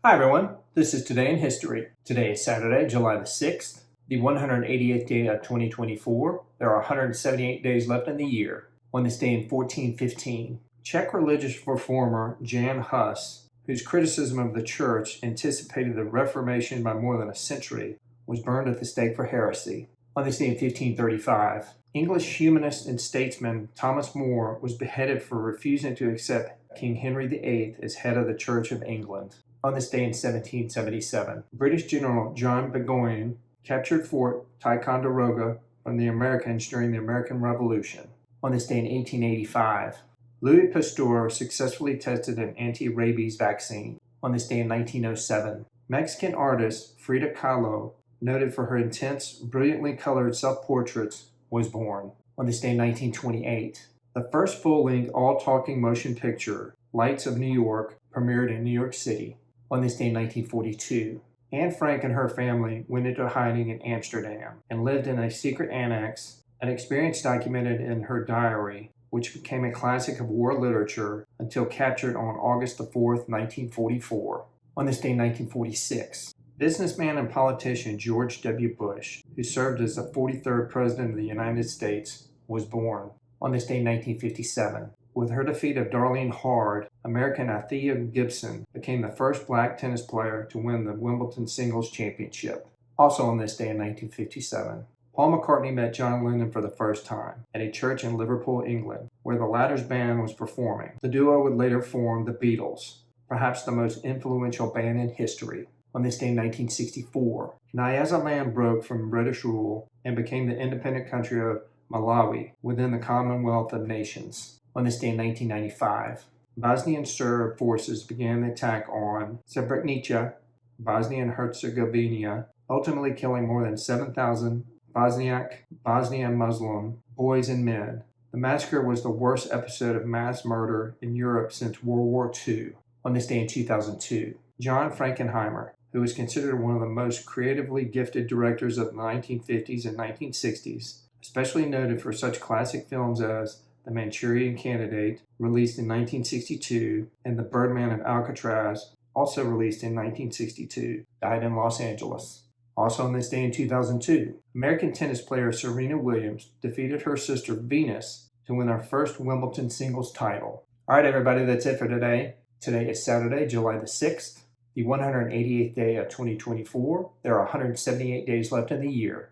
Hi everyone, this is Today in History. Today is Saturday, July the 6th, the 188th day of 2024. There are 178 days left in the year. On this day in 1415, Czech religious reformer Jan Hus, whose criticism of the Church anticipated the Reformation by more than a century, was burned at the stake for heresy. On this day in 1535, English humanist and statesman Thomas More was beheaded for refusing to accept King Henry VIII as head of the Church of England. On this day in 1777, British General John Burgoyne captured Fort Ticonderoga from the Americans during the American Revolution. On this day in 1885, Louis Pasteur successfully tested an anti-rabies vaccine. On this day in 1907, Mexican artist Frida Kahlo, noted for her intense, brilliantly colored self-portraits, was born. On this day in 1928, the first full-length, all-talking motion picture, Lights of New York, premiered in New York City. On this day in 1942, Anne Frank and her family went into hiding in Amsterdam and lived in a secret annex, an experience documented in her diary, which became a classic of war literature until captured on August 4, 1944. On this day in 1946, businessman and politician George W. Bush, who served as the 43rd President of the United States, was born. On this day in 1957, with her defeat of Darlene Hard, American Althea Gibson became the first black tennis player to win the Wimbledon Singles Championship. Also on this day in 1957, Paul McCartney met John Lennon for the first time at a church in Liverpool, England, where the latter's band was performing. The duo would later form the Beatles, perhaps the most influential band in history. On this day in 1964, Nyasaland broke from British rule and became the independent country of Malawi within the Commonwealth of Nations. On this day in 1995, Bosnian Serb forces began the attack on Srebrenica, Bosnia and Herzegovina, ultimately killing more than 7,000 Bosnian Muslim boys and men. The massacre was the worst episode of mass murder in Europe since World War II. On this day in 2002, John Frankenheimer, who is considered one of the most creatively gifted directors of the 1950s and 1960s, especially noted for such classic films as The Manchurian Candidate, released in 1962, and The Birdman of Alcatraz, also released in 1962, died in Los Angeles. Also on this day in 2002, American tennis player Serena Williams defeated her sister Venus to win her first Wimbledon singles title. All right, everybody, that's it for today. Today is Saturday, July the 6th, the 188th day of 2024. There are 178 days left in the year.